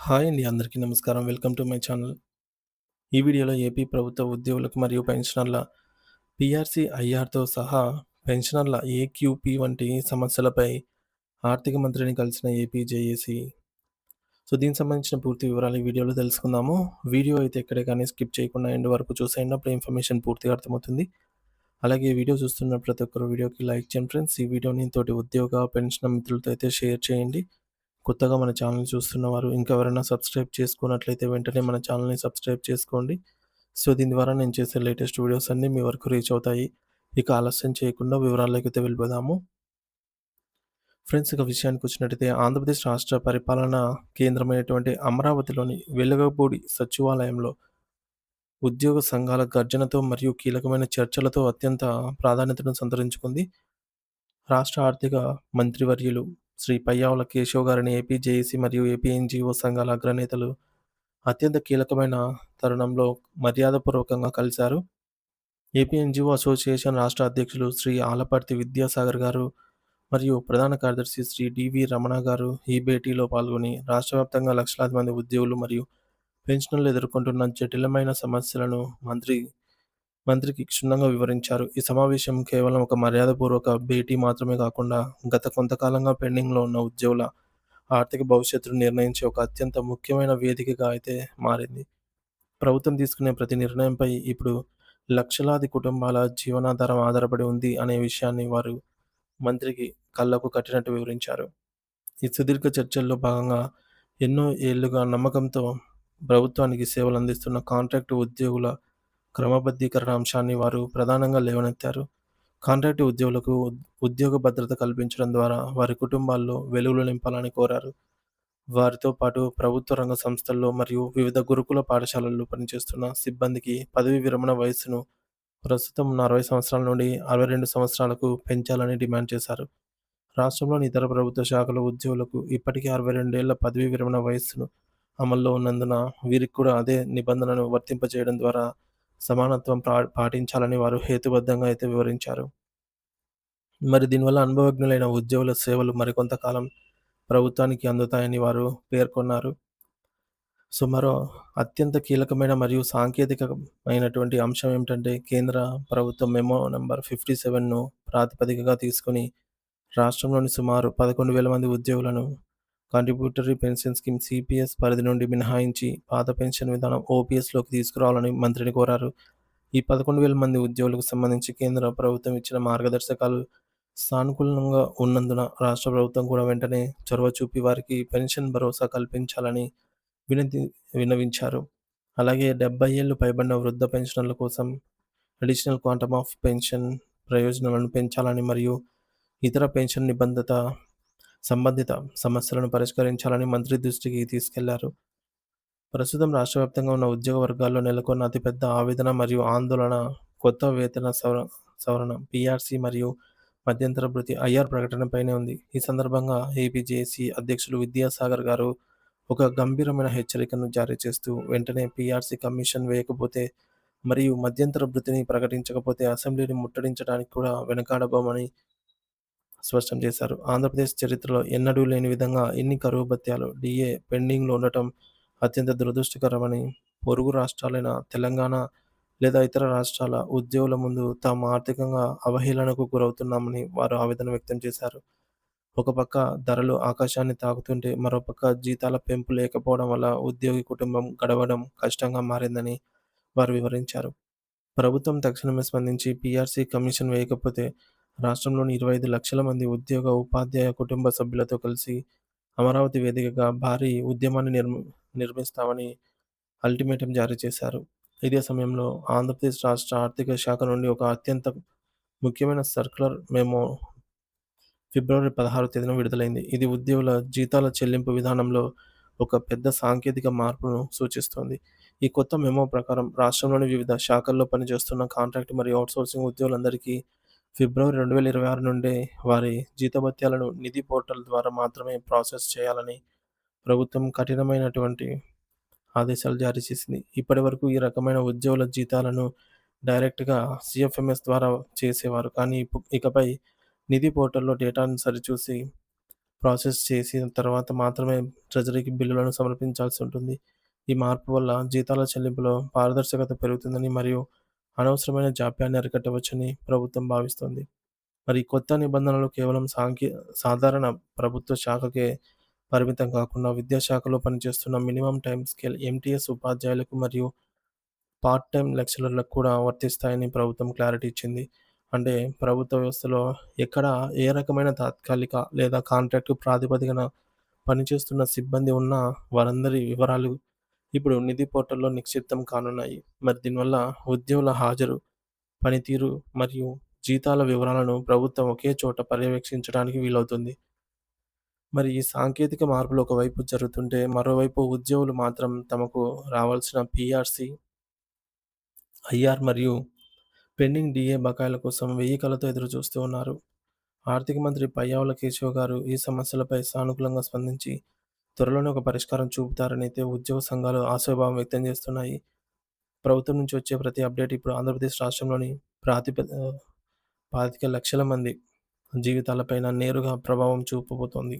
Hi అండి. అందరికీ నమస్కారం. Welcome to my channel. ఈ వీడియోలో ఏపీ ప్రభుత్వ ఉద్యోగులకు మరియు పెన్షనర్ల పీఆర్సీ, ఐఆర్‌తో సహా పెన్షనర్ల ఏక్యూపీ వంటి సమస్యలపై ఆర్థిక మంత్రిని కలిసిన ఏపీ జేఏసీ. దీనికి సంబంధించిన పూర్తి వివరాలు ఈ వీడియోలో తెలుసుకుందాము. వీడియో అయితే ఎక్కడే కానీ స్కిప్ చేయకుండా ఎండ్ వరకు చూసేయండి. అప్పుడు ఇన్ఫర్మేషన్ పూర్తిగా అర్థమవుతుంది. అలాగే ఈ వీడియో చూస్తున్న ప్రతి ఒక్కరు వీడియోకి లైక్ చేయండి ఫ్రెండ్స్. ఈ వీడియోని తోటి ఉద్యోగ, పెన్షనర్ మిత్రులతో అయితే షేర్ చేయండి. కొత్తగా మన ఛానల్ చూస్తున్నవారు ఇంకా ఎవరైనా సబ్స్క్రైబ్ చేసుకున్నట్లయితే వెంటనే మన ఛానల్‌ని సబ్స్క్రైబ్ చేసుకోండి. దీని ద్వారా నేను చేసే లేటెస్ట్ వీడియోస్ అన్నీ మీ వరకు రీచ్ అవుతాయి. ఇక ఆలస్యం చేయకుండా వివరాల్లోకైతే వెళ్ళిపోదాము. ఫ్రెండ్స్, ఇక విషయానికొచ్చినట్టయితే ఆంధ్రప్రదేశ్ రాష్ట్ర పరిపాలనా కేంద్రమైనటువంటి అమరావతిలోని వెలగపూడి సచివాలయంలో ఉద్యోగ సంఘాల గర్జనతో మరియు కీలకమైన చర్చలతో అత్యంత ప్రాధాన్యతను సంతరించుకుంది. రాష్ట్ర ఆర్థిక మంత్రివర్యులు శ్రీ పయ్యావుల కేశవ్ గారిని ఏపీ జేఏసీ మరియు ఏపీ ఎన్‌జీఓ సంఘాల అగ్రనేతలు అత్యంత కీలకమైన తరుణంలో మర్యాదపూర్వకంగా కలిశారు. ఏపీ ఎన్‌జీఓ అసోసియేషన్ రాష్ట్ర అధ్యక్షులు శ్రీ ఆలపర్తి విద్యాసాగర్ గారు మరియు ప్రధాన కార్యదర్శి శ్రీ డివి రమణ గారు ఈ భేటీలో పాల్గొని రాష్ట్ర వ్యాప్తంగా లక్షలాది మంది ఉద్యోగులు మరియు పెన్షనర్లు ఎదుర్కొంటున్న జటిలమైన సమస్యలను మంత్రికి క్షుణ్ణంగా వివరించారు. ఈ సమావేశం కేవలం ఒక మర్యాదపూర్వక భేటీ మాత్రమే కాకుండా గత కొంతకాలంగా పెండింగ్‌లో ఉన్న ఉద్యోగుల ఆర్థిక భవిష్యత్తును నిర్ణయించే ఒక అత్యంత ముఖ్యమైన వేదికగా అయితే మారింది. ప్రభుత్వం తీసుకునే ప్రతి నిర్ణయంపై ఇప్పుడు లక్షలాది కుటుంబాల జీవనాధారం ఆధారపడి ఉంది అనే విషయాన్ని వారు మంత్రికి కళ్ళకు కట్టినట్టు వివరించారు. ఈ సుదీర్ఘ చర్చల్లో భాగంగా ఎన్నో ఏళ్లుగా నమ్మకంతో ప్రభుత్వానికి సేవలందిస్తున్న కాంట్రాక్టు ఉద్యోగుల క్రమబద్ధీకరణ అంశాన్ని వారు ప్రధానంగా లేవనెత్తారు. కాంట్రాక్టు ఉద్యోగులకు ఉద్యోగ భద్రత కల్పించడం ద్వారా వారి కుటుంబాల్లో వెలుగులు నింపాలని కోరారు. వారితో పాటు ప్రభుత్వ రంగ సంస్థల్లో మరియు వివిధ గురుకుల పాఠశాలల్లో పనిచేస్తున్న సిబ్బందికి పదవీ విరమణ వయస్సును ప్రస్తుతం ఉన్న 60 సంవత్సరాల నుండి 62 సంవత్సరాలకు పెంచాలని డిమాండ్ చేశారు. రాష్ట్రంలోని ఇతర ప్రభుత్వ శాఖల ఉద్యోగులకు ఇప్పటికే 62 ఏళ్ల పదవీ విరమణ వయస్సును అమల్లో ఉన్నందున వీరికి కూడా అదే నిబంధనను వర్తింపజేయడం ద్వారా సమానత్వం పాటించాలని వారు హేతుబద్ధంగా అయితే వివరించారు. మరి దీనివల్ల అనుభవజ్ఞులైన ఉద్యోగుల సేవలు మరికొంత కాలం ప్రభుత్వానికి అందుతాయని వారు పేర్కొన్నారు. మరో అత్యంత కీలకమైన మరియు సాంకేతికమైనటువంటి అంశం ఏమిటంటే కేంద్ర ప్రభుత్వం మెమో నంబర్ 57ను ప్రాతిపదికగా తీసుకొని రాష్ట్రంలోని సుమారు 11,000 మంది ఉద్యోగులను కాంట్రిబ్యూటరీ పెన్షన్ స్కీమ్ సీపీఎస్ పరిధి నుండి మినహాయించి పాత పెన్షన్ విధానం ఓపీఎస్‌లోకి తీసుకురావాలని మంత్రిని కోరారు. ఈ 11,000 మంది ఉద్యోగులకు సంబంధించి కేంద్ర ప్రభుత్వం ఇచ్చిన మార్గదర్శకాలు సానుకూలంగా ఉన్నందున రాష్ట్ర ప్రభుత్వం కూడా వెంటనే చొరవ చూపి వారికి పెన్షన్ భరోసా కల్పించాలని వినతి విన్నవించారు. అలాగే 70 ఏళ్లు పైబడిన వృద్ధ పెన్షనర్ల కోసం అడిషనల్ క్వాంటమ్ ఆఫ్ పెన్షన్ ప్రయోజనాలను పెంచాలని మరియు ఇతర పెన్షన్ సంబంధిత సమస్యలను పరిష్కరించాలని మంత్రి దృష్టికి తీసుకెళ్లారు. ప్రస్తుతం రాష్ట్ర వ్యాప్తంగా ఉన్న ఉద్యోగ వర్గాల్లో నెలకొన్న అతిపెద్ద ఆవేదన మరియు ఆందోళన కొత్త వేతన సవరణ పీఆర్సీ మరియు మధ్యంతర భృతి ఐఆర్ ప్రకటనపైనే ఉంది. ఈ సందర్భంగా ఏపీ జేఏసీ అధ్యక్షులు విద్యాసాగర్ గారు ఒక గంభీరమైన హెచ్చరికను జారీ చేస్తూ వెంటనే పీఆర్సీ కమిషన్ వేయకపోతే మరియు మధ్యంతర భృతిని ప్రకటించకపోతే అసెంబ్లీని ముట్టడించడానికి కూడా వెనకాడబోమని స్పష్టం చేశారు. ఆంధ్రప్రదేశ్ చరిత్రలో ఎన్నడూ లేని విధంగా ఇన్ని కరువు భత్యాలు, డీఏ పెండింగ్‌లో ఉండటం అత్యంత దురదృష్టకరమని, పొరుగు రాష్ట్రాలైన తెలంగాణ లేదా ఇతర రాష్ట్రాల ఉద్యోగుల ముందు తాము ఆర్థికంగా అవహేళనకు గురవుతున్నామని వారు ఆవేదన వ్యక్తం చేశారు. ఒక పక్క ధరలు ఆకాశాన్ని తాకుతుంటే, మరోపక్క జీతాల పెంపు లేకపోవడం వల్ల ఉద్యోగి కుటుంబం గడవడం కష్టంగా మారిందని వారు వివరించారు. ప్రభుత్వం తక్షణమే స్పందించి పీఆర్సీ కమిషన్ వేయకపోతే రాష్ట్రంలోని 25 లక్షల మంది ఉద్యోగ, ఉపాధ్యాయ కుటుంబ సభ్యులతో కలిసి అమరావతి వేదికగా భారీ ఉద్యమాన్ని నిర్మిస్తామని అల్టిమేటం జారీ చేశారు. ఇదే సమయంలో ఆంధ్రప్రదేశ్ రాష్ట్ర ఆర్థిక శాఖ నుండి ఒక అత్యంత ముఖ్యమైన సర్క్యులర్ మెమో ఫిబ్రవరి 16 తేదీన విడుదలైంది. ఇది ఉద్యోగుల జీతాల చెల్లింపు విధానంలో ఒక పెద్ద సాంకేతిక మార్పును సూచిస్తోంది. ఈ కొత్త మెమో ప్రకారం రాష్ట్రంలోని వివిధ శాఖల్లో పనిచేస్తున్న కాంట్రాక్ట్ మరియు ఔట్‌సోర్సింగ్ ఉద్యోగులందరికీ ఫిబ్రవరి 2026 నుండే వారి జీతభత్యాలను నిధి పోర్టల్ ద్వారా మాత్రమే ప్రాసెస్ చేయాలని ప్రభుత్వం కఠినమైనటువంటి ఆదేశాలు జారీ చేసింది. ఇప్పటివరకు ఈ రకమైన ఉద్యోగుల జీతాలను డైరెక్ట్‌గా సీఎఫ్ఎంఎస్ ద్వారా చేసేవారు. కానీ ఇకపై నిధి పోర్టల్‌లో డేటాను సరిచూసి ప్రాసెస్ చేసిన తర్వాత మాత్రమే ట్రెజరీకి బిల్లులను సమర్పించాల్సి ఉంటుంది. ఈ మార్పు వల్ల జీతాల చెల్లింపులో పారదర్శకత పెరుగుతుందని మరియు అనవసరమైన జాప్యాన్ని అరికట్టవచ్చని ప్రభుత్వం భావిస్తోంది. మరి ఈ కొత్త నిబంధనలు కేవలం సాధారణ ప్రభుత్వ శాఖకే పరిమితం కాకుండా విద్యాశాఖలో పనిచేస్తున్న మినిమమ్ టైమ్ స్కేల్ ఎంటీఎస్ ఉపాధ్యాయులకు మరియు పార్ట్ టైమ్ లెక్చరర్లకు కూడా వర్తిస్తాయని ప్రభుత్వం క్లారిటీ ఇచ్చింది. అంటే ప్రభుత్వ వ్యవస్థలో ఎక్కడ ఏ రకమైన తాత్కాలిక లేదా కాంట్రాక్టు ప్రాతిపదికన పనిచేస్తున్న సిబ్బంది ఉన్న వారందరి వివరాలు ఇప్పుడు నిధి పోర్టల్‌లో నిక్షిప్తం కానున్నాయి. మరి దీనివల్ల ఉద్యోగుల హాజరు, పనితీరు మరియు జీతాల వివరాలను ప్రభుత్వం ఒకే చోట పర్యవేక్షించడానికి వీలవుతుంది. మరి ఈ సాంకేతిక మార్పులు ఒకవైపు జరుగుతుంటే, మరోవైపు ఉద్యోగులు మాత్రం తమకు రావాల్సిన పీఆర్సీ, ఐఆర్ మరియు పెండింగ్ డీఏ బకాయిల కోసం వెయ్యి కళ్ళతో ఎదురుచూస్తూ ఉన్నారు. ఆర్థిక మంత్రి పయ్యావుల కేశవ్ గారు ఈ సమస్యలపై సానుకూలంగా స్పందించి, త్వరలోనే ఒక పరిష్కారం చూపుతారనైతే ఉద్యోగ సంఘాలు ఆశాభావం వ్యక్తం చేస్తున్నాయి. ప్రభుత్వం నుంచి వచ్చే ప్రతి అప్డేట్ ఇప్పుడు ఆంధ్రప్రదేశ్ రాష్ట్రంలోని ప్రాతిప ఆహ్, 25,00,000 మంది జీవితాలపైన నేరుగా ప్రభావం చూపబోతోంది.